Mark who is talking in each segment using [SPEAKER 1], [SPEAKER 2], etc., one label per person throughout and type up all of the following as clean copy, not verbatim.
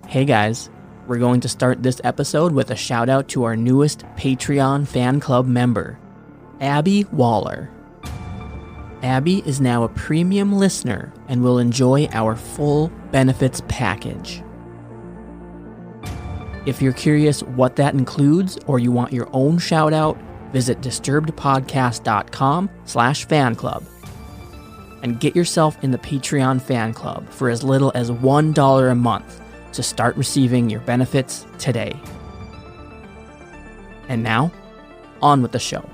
[SPEAKER 1] Hey guys, we're going to start this episode with a shout out to our newest Patreon fan club member, Abby Waller. Abby is now a premium listener and will enjoy our full benefits package. If you're curious what that includes or you want your own shout out, visit disturbedpodcast.com/fanclub and get yourself in the Patreon fan club for as little as $1 a month to start receiving your benefits today. And now, on with the show.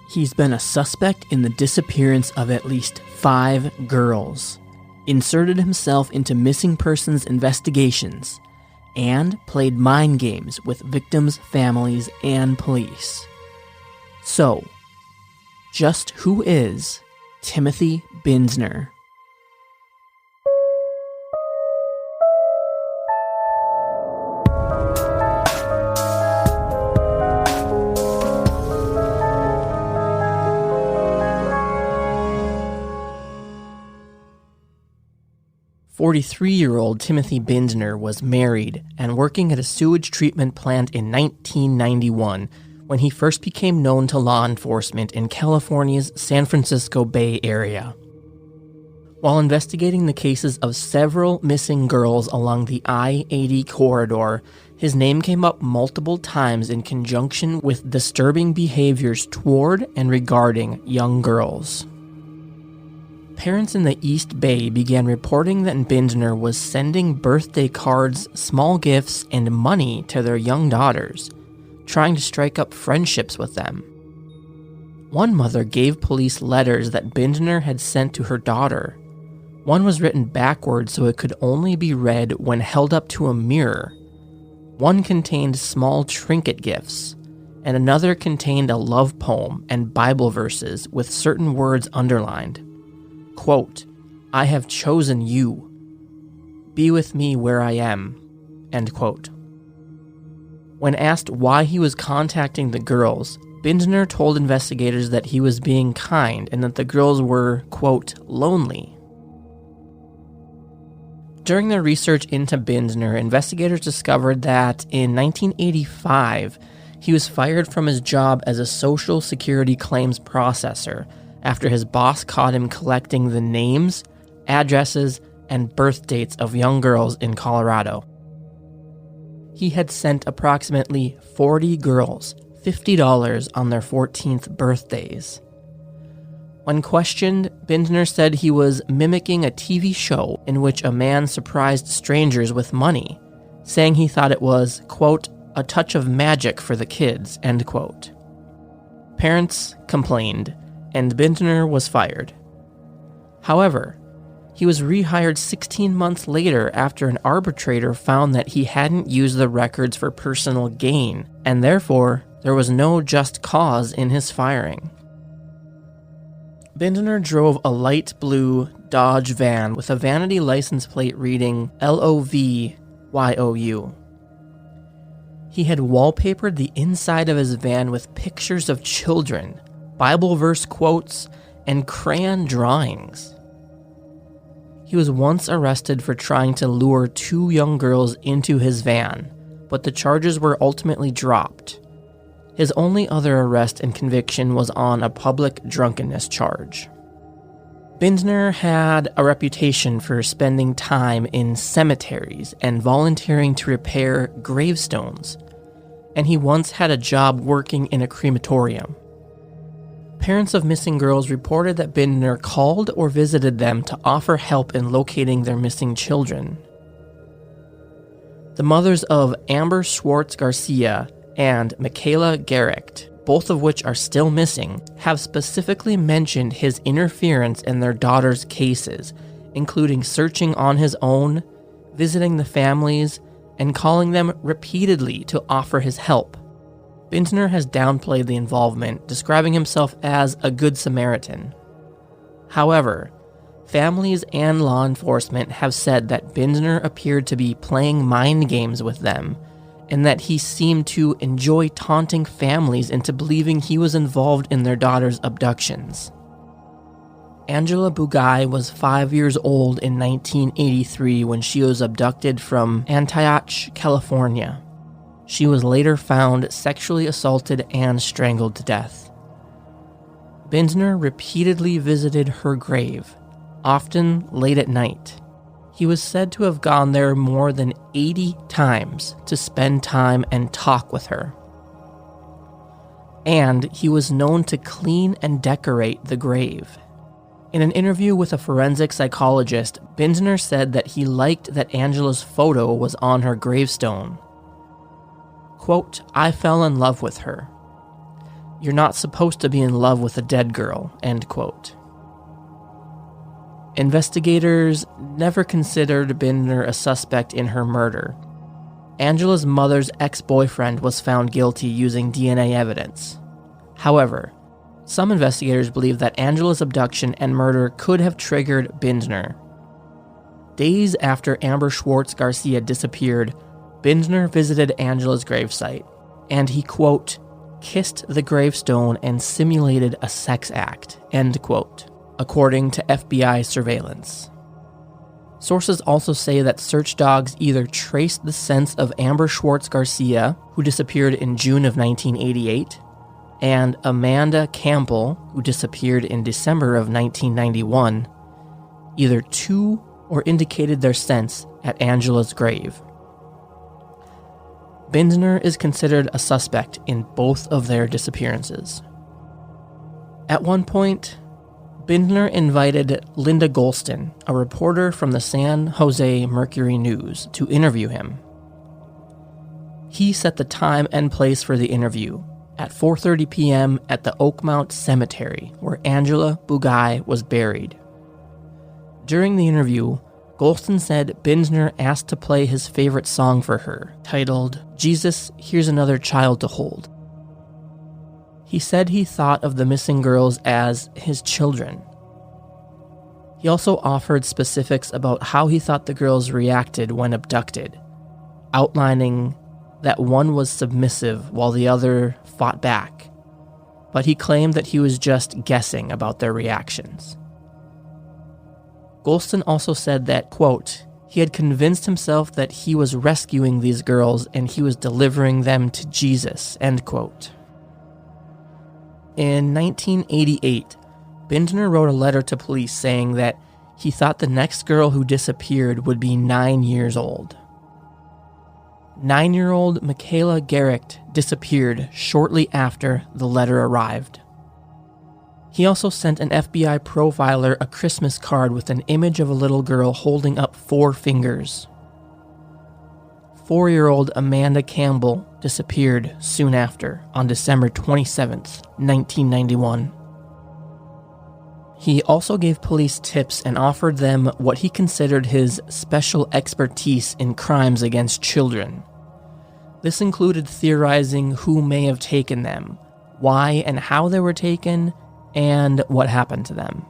[SPEAKER 1] He's been a suspect in the disappearance of at least 5 girls, inserted himself into missing persons investigations, and played mind games with victims' families and police. So, just who is Timothy Bindner? "43-year-old Timothy Bindner was married and working at a sewage treatment plant in 1991 when he first became known to law enforcement in California's San Francisco Bay Area. While investigating the cases of several missing girls along the I-80 corridor, his name came up multiple times in conjunction with disturbing behaviors toward and regarding young girls. Parents in the East Bay began reporting that Bindner was sending birthday cards, small gifts, and money to their young daughters, trying to strike up friendships with them. One mother gave police letters that Bindner had sent to her daughter. One was written backwards so it could only be read when held up to a mirror. One contained small trinket gifts, and another contained a love poem and Bible verses with certain words underlined. Quote, "I have chosen you. Be with me where I am." End quote. When asked why he was contacting the girls, Bindner told investigators that he was being kind and that the girls were, quote, "lonely." During their research into Bindner, investigators discovered that in 1985, he was fired from his job as a Social Security claims processor after his boss caught him collecting the names, addresses, and birth dates of young girls in Colorado. He had sent approximately 40 girls $50 on their 14th birthdays. When questioned, Bindner said he was mimicking a TV show in which a man surprised strangers with money, saying he thought it was, quote, "a touch of magic for the kids," end quote. Parents complained, and Bindner was fired. However, he was rehired 16 months later after an arbitrator found that he hadn't used the records for personal gain, and therefore there was no just cause in his firing. Bindner drove a light blue Dodge van with a vanity license plate reading LOVYOU. He had wallpapered the inside of his van with pictures of children, Bible verse quotes, and crayon drawings. He was once arrested for trying to lure 2 young girls into his van, but the charges were ultimately dropped. His only other arrest and conviction was on a public drunkenness charge. Bindner had a reputation for spending time in cemeteries and volunteering to repair gravestones, and he once had a job working in a crematorium. Parents of missing girls reported that Bindner called or visited them to offer help in locating their missing children. The mothers of Amber Schwartz Garcia and Michaela Garricht, both of which are still missing, have specifically mentioned his interference in their daughters' cases, including searching on his own, visiting the families, and calling them repeatedly to offer his help. Bindner has downplayed the involvement, describing himself as a good Samaritan. However, families and law enforcement have said that Bindner appeared to be playing mind games with them and that he seemed to enjoy taunting families into believing he was involved in their daughter's abductions. Angela Bugai was 5 years old in 1983 when she was abducted from Antioch, California. She was later found sexually assaulted and strangled to death. Bindner repeatedly visited her grave, often late at night. He was said to have gone there more than 80 times to spend time and talk with her. And he was known to clean and decorate the grave. In an interview with a forensic psychologist, Bindner said that he liked that Angela's photo was on her gravestone. Quote, "I fell in love with her. You're not supposed to be in love with a dead girl," end quote. Investigators never considered Bindner a suspect in her murder. Angela's mother's ex-boyfriend was found guilty using DNA evidence. However, some investigators believe that Angela's abduction and murder could have triggered Bindner. Days after Amber Schwartz Garcia disappeared, Bindner visited Angela's gravesite, and he, quote, "kissed the gravestone and simulated a sex act," end quote, according to FBI surveillance. Sources also say that search dogs either traced the scents of Amber Schwartz Garcia, who disappeared in June of 1988, and Amanda Campbell, who disappeared in December of 1991, either to or indicated their scents at Angela's grave. Bindner is considered a suspect in both of their disappearances. At one point, Bindner invited Linda Golston, a reporter from the San Jose Mercury News, to interview him. He set the time and place for the interview at 4:30 p.m. at the Oakmount Cemetery, where Angela Bugai was buried. During the interview, Golston said Bindner asked to play his favorite song for her, titled, "Jesus, Here's Another Child to Hold." He said he thought of the missing girls as his children. He also offered specifics about how he thought the girls reacted when abducted, outlining that one was submissive while the other fought back, but he claimed that he was just guessing about their reactions. Golston also said that, quote, he had convinced himself that he was rescuing these girls and he was delivering them to Jesus, end quote. In 1988, Bindner wrote a letter to police saying that he thought the next girl who disappeared would be 9 years old. 9-year-old Michaela Garrick disappeared shortly after the letter arrived. He also sent an FBI profiler a Christmas card with an image of a little girl holding up 4 fingers. 4-year-old Amanda Campbell disappeared soon after, on December 27th, 1991. He also gave police tips and offered them what he considered his special expertise in crimes against children. This included theorizing who may have taken them, why and how they were taken, and what happened to them.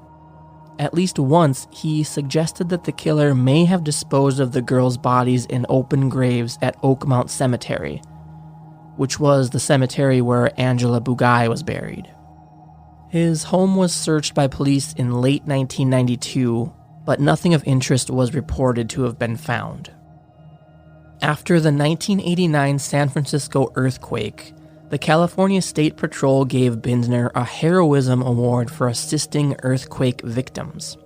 [SPEAKER 1] At least once, he suggested that the killer may have disposed of the girls' bodies in open graves at Oakmount Cemetery, which was the cemetery where Angela Bugai was buried. His home was searched by police in late 1992, but nothing of interest was reported to have been found. After the 1989 San Francisco earthquake, the California State Patrol gave Bindner a Heroism Award for assisting earthquake victims.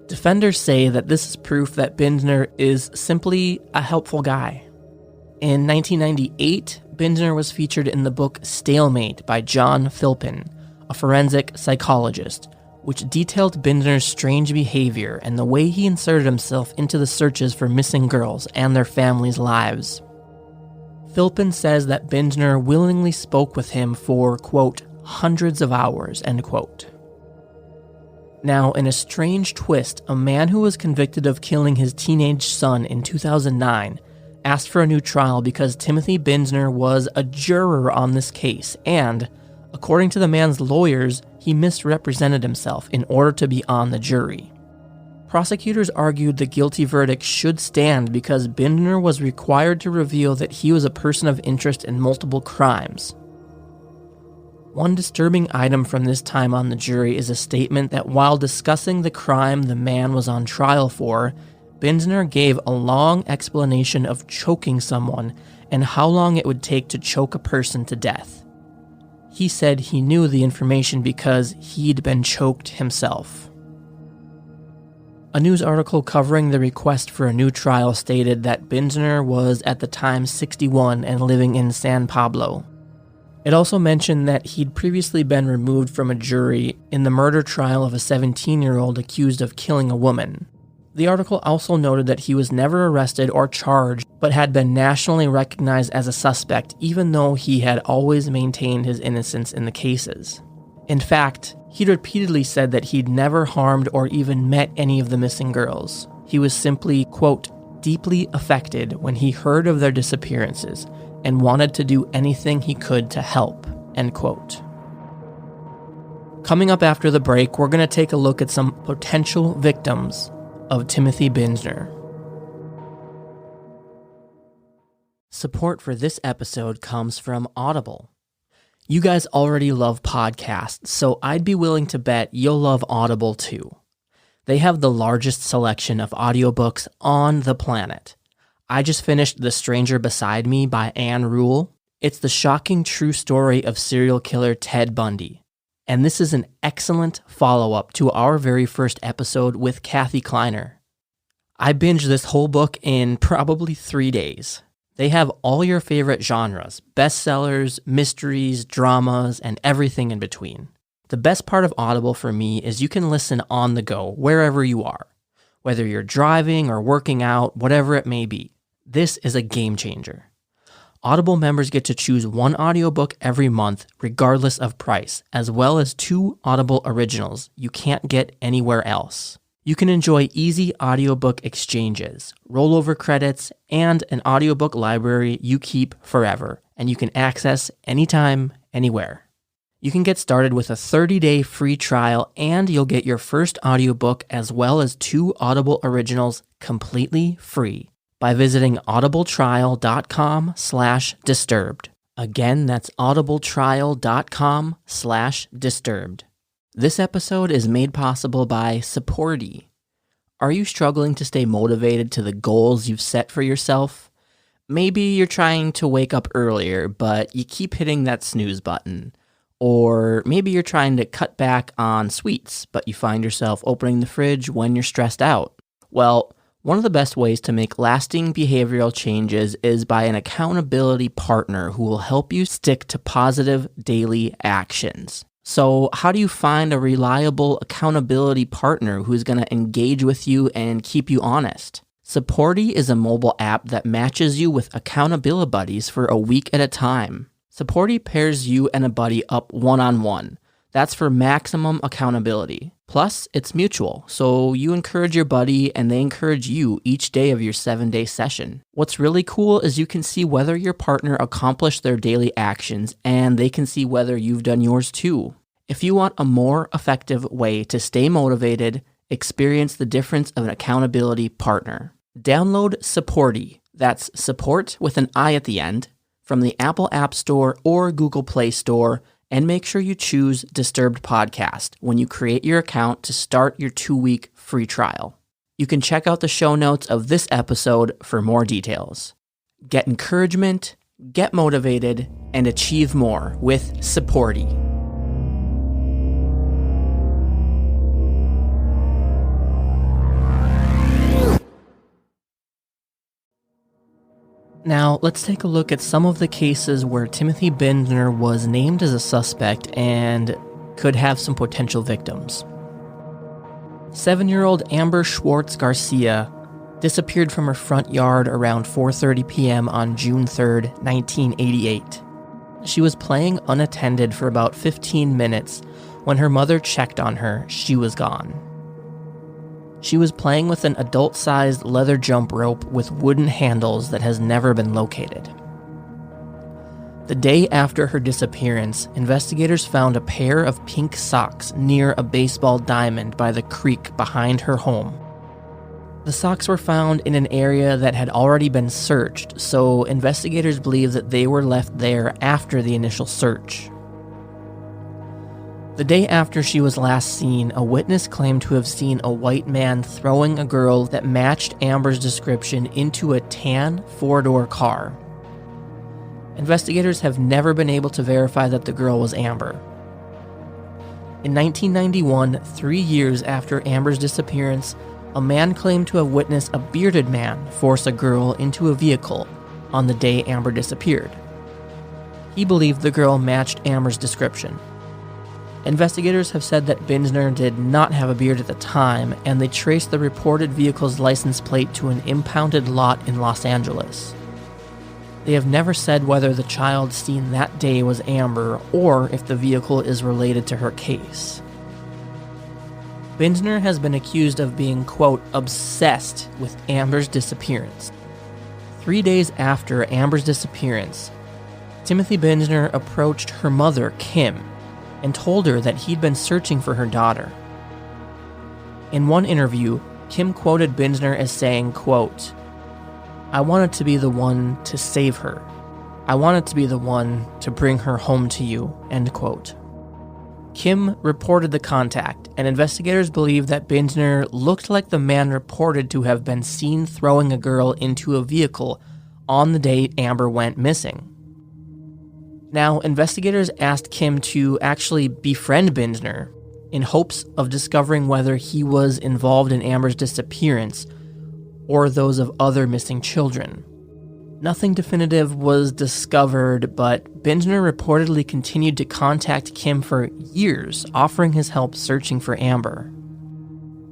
[SPEAKER 1] Defenders say that this is proof that Bindner is simply a helpful guy. In 1998, Bindner was featured in the book Stalemate by John Philpin, a forensic psychologist, which detailed Bindner's strange behavior and the way he inserted himself into the searches for missing girls and their families' lives. Philpin says that Bindner willingly spoke with him for, quote, hundreds of hours, end quote. Now, in a strange twist, a man who was convicted of killing his teenage son in 2009 asked for a new trial because Timothy Bindner was a juror on this case and, according to the man's lawyers, he misrepresented himself in order to be on the jury. Prosecutors argued the guilty verdict should stand because Bindner was required to reveal that he was a person of interest in multiple crimes. One disturbing item from this time on the jury is a statement that while discussing the crime the man was on trial for, Bindner gave a long explanation of choking someone and how long it would take to choke a person to death. He said he knew the information because he'd been choked himself. A news article covering the request for a new trial stated that Bindner was at the time 61 and living in San Pablo. It also mentioned that he'd previously been removed from a jury in the murder trial of a 17-year-old accused of killing a woman. The article also noted that he was never arrested or charged, but had been nationally recognized as a suspect even though he had always maintained his innocence in the cases. In fact, he'd repeatedly said that he'd never harmed or even met any of the missing girls. He was simply, quote, deeply affected when he heard of their disappearances and wanted to do anything he could to help, end quote. Coming up after the break, we're going to take a look at some potential victims of Timothy Bindner. Support for this episode comes from Audible. You guys already love podcasts, so I'd be willing to bet you'll love Audible too. They have the largest selection of audiobooks on the planet. I just finished The Stranger Beside Me by Anne Rule. It's the shocking true story of serial killer Ted Bundy. And this is an excellent follow-up to our very first episode with Kathy Kleiner. I binged this whole book in probably 3 days. They have all your favorite genres, bestsellers, mysteries, dramas, and everything in between. The best part of Audible for me is you can listen on the go, wherever you are. Whether you're driving or working out, whatever it may be. This is a game changer. Audible members get to choose one audiobook every month, regardless of price, as well as 2 Audible originals you can't get anywhere else. You can enjoy easy audiobook exchanges, rollover credits, and an audiobook library you keep forever, and you can access anytime, anywhere. You can get started with a 30-day free trial, and you'll get your first audiobook as well as 2 Audible originals completely free by visiting audibletrial.com/disturbed. Again, that's audibletrial.com/disturbed. This episode is made possible by Supporty. Are you struggling to stay motivated to the goals you've set for yourself? Maybe you're trying to wake up earlier, but you keep hitting that snooze button. Or maybe you're trying to cut back on sweets, but you find yourself opening the fridge when you're stressed out. Well, one of the best ways to make lasting behavioral changes is by an accountability partner who will help you stick to positive daily actions. So how do you find a reliable accountability partner who's going to engage with you and keep you honest? Supporty is a mobile app that matches you with accountability buddies for a week at a time. Supporty pairs you and a buddy up one-on-one. That's for maximum accountability. Plus, it's mutual, so you encourage your buddy and they encourage you each day of your 7-day session. What's really cool is you can see whether your partner accomplished their daily actions and they can see whether you've done yours too. If you want a more effective way to stay motivated, experience the difference of an accountability partner. Download Supporty, that's support with an I at the end, from the Apple App Store or Google Play Store, and make sure you choose Disturbed Podcast when you create your account to start your 2-week free trial. You can check out the show notes of this episode for more details. Get encouragement, get motivated, and achieve more with Supporty. Now, let's take a look at some of the cases where Timothy Bindner was named as a suspect and could have some potential victims. 7-year-old Amber Schwartz Garcia disappeared from her front yard around 4:30 p.m. on June 3, 1988. She was playing unattended for about 15 minutes. When her mother checked on her, she was gone. She was playing with an adult-sized leather jump rope with wooden handles that has never been located. The day after her disappearance, investigators found a pair of pink socks near a baseball diamond by the creek behind her home. The socks were found in an area that had already been searched, so investigators believe that they were left there after the initial search. The day after she was last seen, a witness claimed to have seen a white man throwing a girl that matched Amber's description into a tan four-door car. Investigators have never been able to verify that the girl was Amber. In 1991, 3 years after Amber's disappearance, a man claimed to have witnessed a bearded man force a girl into a vehicle on the day Amber disappeared. He believed the girl matched Amber's description. Investigators have said that Bindner did not have a beard at the time, and they traced the reported vehicle's license plate to an impounded lot in Los Angeles. They have never said whether the child seen that day was Amber or if the vehicle is related to her case. Bindner has been accused of being, quote, obsessed with Amber's disappearance. 3 days after Amber's disappearance, Timothy Bindner approached her mother, Kim, and told her that he'd been searching for her daughter. In one interview, Kim quoted Bindner as saying, quote, "I wanted to be the one to save her. I wanted to be the one to bring her home to you," end quote. Kim reported the contact, and investigators believe that Bindner looked like the man reported to have been seen throwing a girl into a vehicle on the day Amber went missing. Now, investigators asked Kim to actually befriend Bindner in hopes of discovering whether he was involved in Amber's disappearance or those of other missing children. Nothing definitive was discovered, but Bindner reportedly continued to contact Kim for years, offering his help searching for Amber.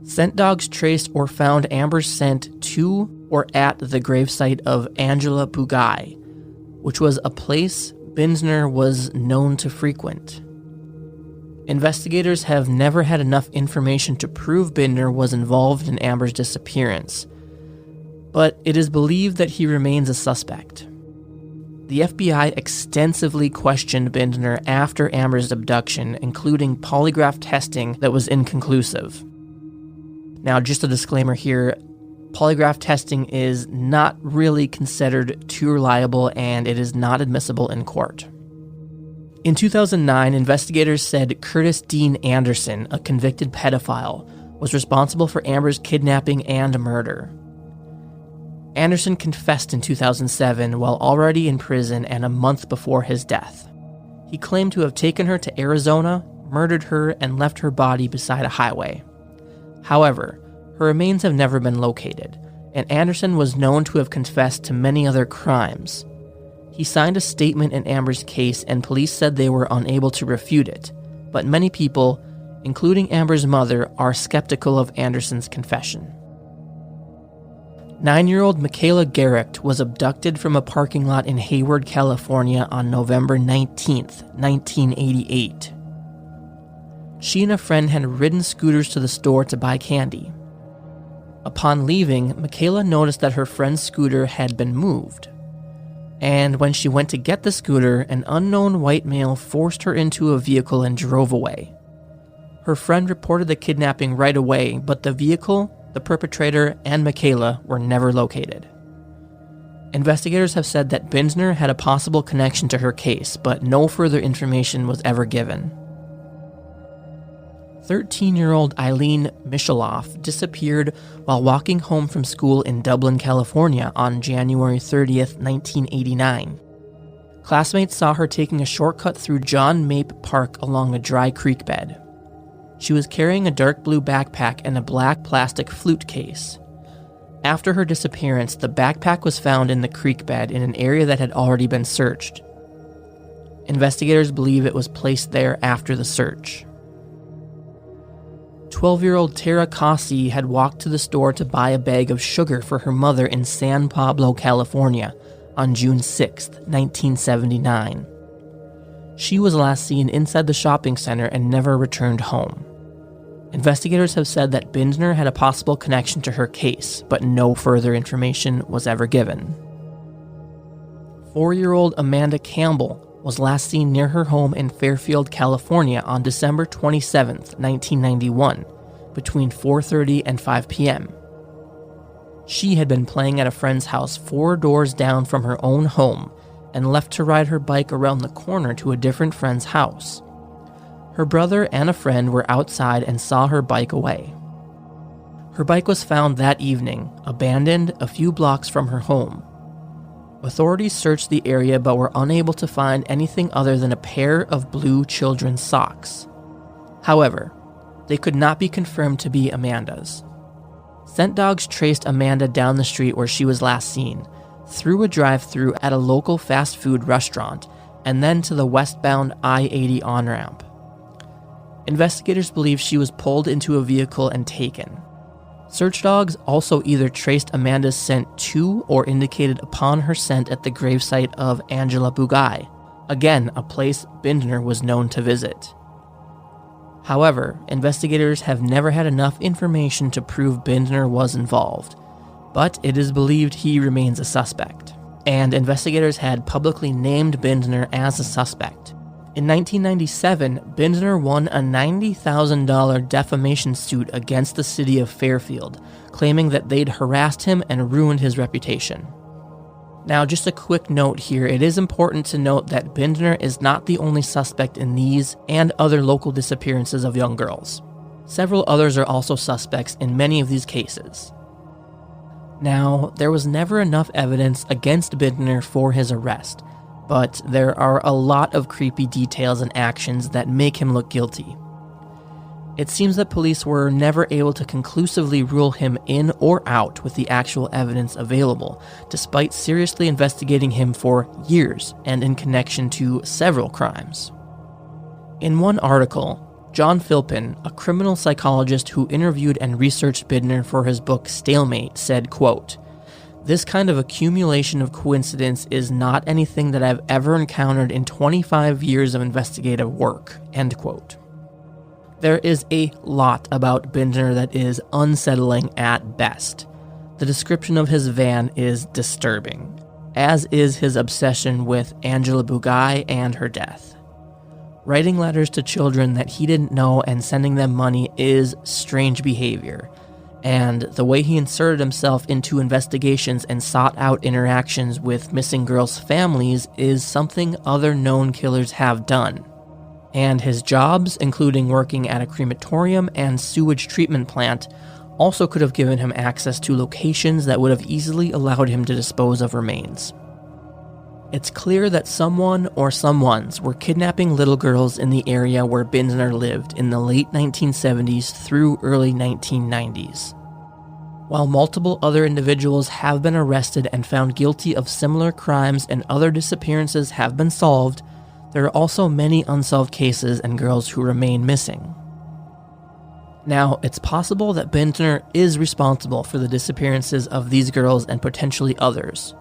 [SPEAKER 1] Scent dogs traced or found Amber's scent to or at the gravesite of Angela Bugaj, which was a place Bindner was known to frequent. Investigators have never had enough information to prove Bindner was involved in Amber's disappearance, but it is believed that he remains a suspect. The FBI extensively questioned Bindner after Amber's abduction, including polygraph testing that was inconclusive. Now, just a disclaimer here, polygraph testing is not really considered too reliable and it is not admissible in court. In 2009, investigators said Curtis Dean Anderson, a convicted pedophile, was responsible for Amber's kidnapping and murder. Anderson confessed in 2007 while already in prison and a month before his death. He claimed to have taken her to Arizona, murdered her, and left her body beside a highway. However, her remains have never been located, and Anderson was known to have confessed to many other crimes. He signed a statement in Amber's case, and police said they were unable to refute it, but many people, including Amber's mother, are skeptical of Anderson's confession. 9-year-old Michaela Garrick was abducted from a parking lot in Hayward, California on November 19, 1988. She and a friend had ridden scooters to the store to buy candy. Upon leaving, Michaela noticed that her friend's scooter had been moved. And when she went to get the scooter, an unknown white male forced her into a vehicle and drove away. Her friend reported the kidnapping right away, but the vehicle, the perpetrator, and Michaela were never located. Investigators have said that Bindner had a possible connection to her case, but no further information was ever given. 13-year-old Eileen Michaloff disappeared while walking home from school in Dublin, California on January 30th, 1989. Classmates saw her taking a shortcut through John Mape Park along a dry creek bed. She was carrying a dark blue backpack and a black plastic flute case. After her disappearance, the backpack was found in the creek bed in an area that had already been searched. Investigators believe it was placed there after the search. 12-year-old Tara Cossey had walked to the store to buy a bag of sugar for her mother in San Pablo, California, on June 6, 1979. She was last seen inside the shopping center and never returned home. Investigators have said that Bindner had a possible connection to her case, but no further information was ever given. 4-year-old Amanda Campbell was last seen near her home in Fairfield, California on December 27, 1991, between 4:30 and 5 p.m. She had been playing at a friend's house 4 doors down from her own home and left to ride her bike around the corner to a different friend's house. Her brother and a friend were outside and saw her bike away. Her bike was found that evening, abandoned a few blocks from her home. Authorities searched the area but were unable to find anything other than a pair of blue children's socks. However, they could not be confirmed to be Amanda's. Scent dogs traced Amanda down the street where she was last seen, through a drive-thru at a local fast food restaurant, and then to the westbound I-80 on-ramp. Investigators believe she was pulled into a vehicle and taken. Search dogs also either traced Amanda's scent to or indicated upon her scent at the gravesite of Angela Bugai, again a place Bindner was known to visit. However, investigators have never had enough information to prove Bindner was involved, but it is believed he remains a suspect, and investigators had publicly named Bindner as a suspect. In 1997, Bindner won a $90,000 defamation suit against the city of Fairfield, claiming that they'd harassed him and ruined his reputation. Now, just a quick note here, it is important to note that Bindner is not the only suspect in these and other local disappearances of young girls. Several others are also suspects in many of these cases. Now, there was never enough evidence against Bindner for his arrest, but there are a lot of creepy details and actions that make him look guilty. It seems that police were never able to conclusively rule him in or out with the actual evidence available, despite seriously investigating him for years and in connection to several crimes. In one article, John Philpin, a criminal psychologist who interviewed and researched Bindner for his book Stalemate, said, quote, "This kind of accumulation of coincidence is not anything that I've ever encountered in 25 years of investigative work," end quote. There is a lot about Bindner that is unsettling at best. The description of his van is disturbing, as is his obsession with Angela Bugai and her death. Writing letters to children that he didn't know and sending them money is strange behavior, and the way he inserted himself into investigations and sought out interactions with missing girls' families is something other known killers have done. And his jobs, including working at a crematorium and sewage treatment plant, also could have given him access to locations that would have easily allowed him to dispose of remains. It's clear that someone or someones were kidnapping little girls in the area where Bindner lived in the late 1970s through early 1990s. While multiple other individuals have been arrested and found guilty of similar crimes and other disappearances have been solved, there are also many unsolved cases and girls who remain missing. Now, it's possible that Bindner is responsible for the disappearances of these girls and potentially others.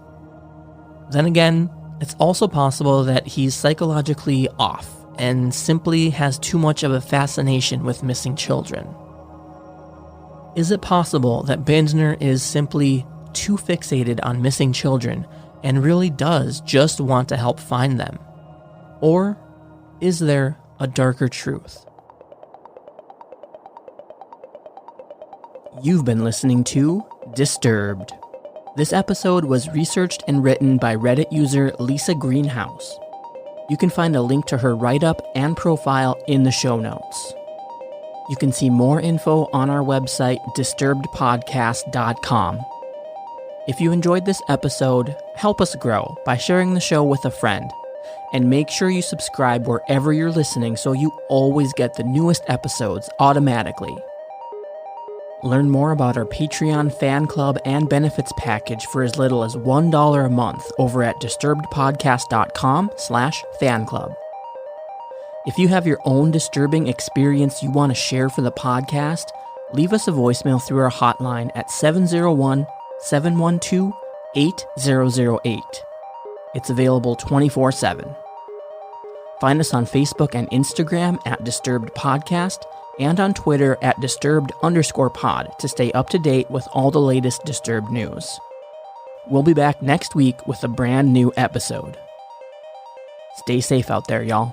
[SPEAKER 1] Then again, it's also possible that he's psychologically off and simply has too much of a fascination with missing children. Is it possible that Bindner is simply too fixated on missing children and really does just want to help find them? Or is there a darker truth? You've been listening to Disturbed. This episode was researched and written by Reddit user Lisa Greenhouse. You can find a link to her write-up and profile in the show notes. You can see more info on our website, disturbedpodcast.com. If you enjoyed this episode, help us grow by sharing the show with a friend. And make sure you subscribe wherever you're listening so you always get the newest episodes automatically. Learn more about our Patreon fan club and benefits package for as little as $1 a month over at disturbedpodcast.com/fanclub. If you have your own disturbing experience you want to share for the podcast, leave us a voicemail through our hotline at 701-712-8008. It's available 24/7. Find us on Facebook and Instagram at Disturbed Podcast and on Twitter at Disturbed_pod to stay up to date with all the latest Disturbed news. We'll be back next week with a brand new episode. Stay safe out there, y'all.